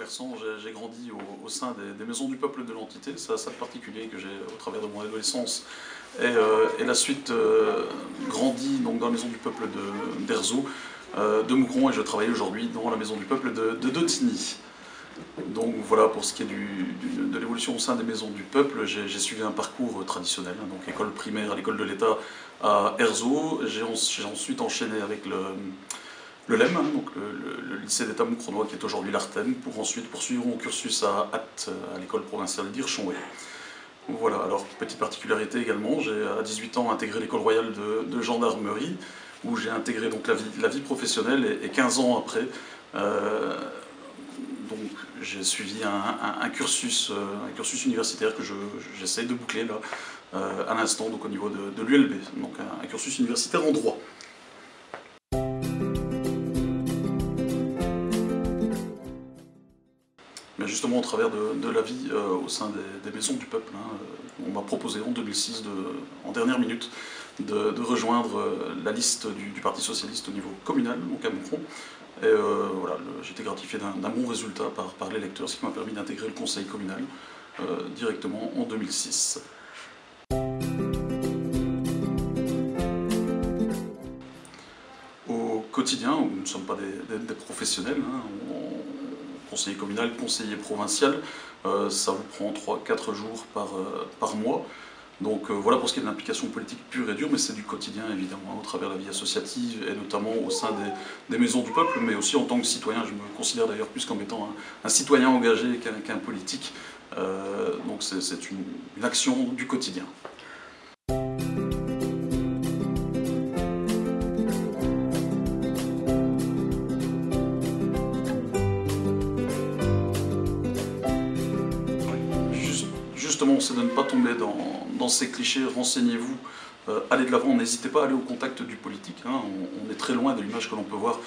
versant, j'ai grandi au sein des maisons du peuple de l'entité. Ça a ça de particulier que j'ai, au travers de mon adolescence et la suite, grandi donc, dans la maison du peuple d'Erzo, de Moucron, et je travaille aujourd'hui dans la maison du peuple de Dotigny. Donc voilà, pour ce qui est de l'évolution au sein des maisons du peuple, j'ai suivi un parcours traditionnel, hein, donc école primaire à l'école de l'État à Erzo. J'ai ensuite enchaîné avec le LEM, hein, donc le lycée d'État moucronois qui est aujourd'hui l'Artem, pour ensuite poursuivre mon cursus à Apt, à l'école provinciale d'Hirchonway. Voilà, alors petite particularité également, j'ai à 18 ans intégré l'école royale de gendarmerie, où j'ai intégré donc la vie professionnelle, et 15 ans après, donc j'ai suivi un cursus universitaire que j'essaye de boucler là, à l'instant, donc au niveau de l'ULB, donc un cursus universitaire en droit. Mais justement, au travers de la vie au sein des maisons du peuple, hein, on m'a proposé en 2006, en dernière minute, de rejoindre la liste du Parti Socialiste au niveau communal, donc à Moucron. Et voilà, j'ai été gratifié d'un bon résultat par l'électeur, ce qui m'a permis d'intégrer le conseil communal directement en 2006. Au quotidien, nous ne sommes pas des professionnels, hein, conseiller communal, conseiller provincial, ça vous prend 3-4 jours par mois. Donc voilà pour ce qui est de l'implication politique pure et dure, mais c'est du quotidien évidemment, au travers de la vie associative et notamment au sein des maisons du peuple, mais aussi en tant que citoyen. Je me considère d'ailleurs plus comme étant un citoyen engagé qu'un politique. Donc c'est une action du quotidien. Justement, c'est de ne pas tomber dans ces clichés. Renseignez-vous, allez de l'avant, n'hésitez pas à aller au contact du politique, hein. On est très loin de l'image que l'on peut voir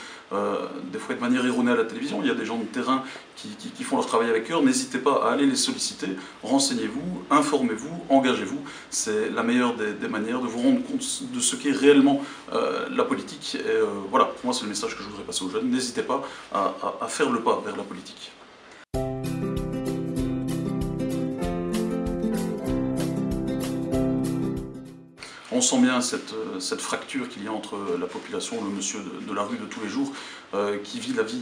des fois de manière erronée à la télévision. Il y a des gens de terrain qui font leur travail avec cœur, n'hésitez pas à aller les solliciter, renseignez-vous, informez-vous, engagez-vous. C'est la meilleure des manières de vous rendre compte de ce qu'est réellement la politique. Et voilà, pour moi c'est le message que je voudrais passer aux jeunes, n'hésitez pas à faire le pas vers la politique. On sent bien cette fracture qu'il y a entre la population, le monsieur de la rue de tous les jours, qui vit la vie,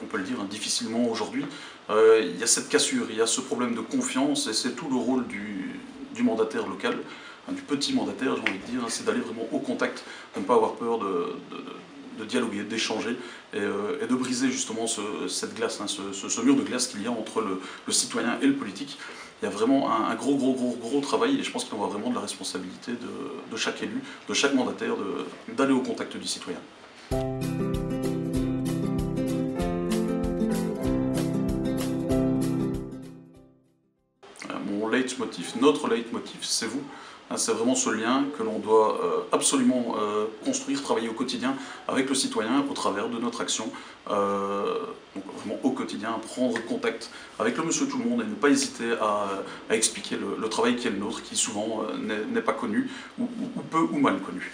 on peut le dire, hein, difficilement aujourd'hui. Il y a cette cassure, il y a ce problème de confiance, et c'est tout le rôle du mandataire local, hein, du petit mandataire, j'ai envie de dire, hein, c'est d'aller vraiment au contact, de ne pas avoir peur de dialoguer, d'échanger, et de briser justement cette glace, hein, ce mur de glace qu'il y a entre le citoyen et le politique. Il y a vraiment un gros travail, et je pense qu'il y aura vraiment de la responsabilité de chaque élu, de chaque mandataire, d'aller au contact du citoyen. Mon leitmotiv, notre leitmotiv, c'est vous. C'est vraiment ce lien que l'on doit absolument construire, travailler au quotidien avec le citoyen au travers de notre action. Donc vraiment au quotidien, prendre contact avec le monsieur tout le monde et ne pas hésiter à expliquer le travail qui est le nôtre, qui souvent n'est pas connu, ou peu ou mal connu.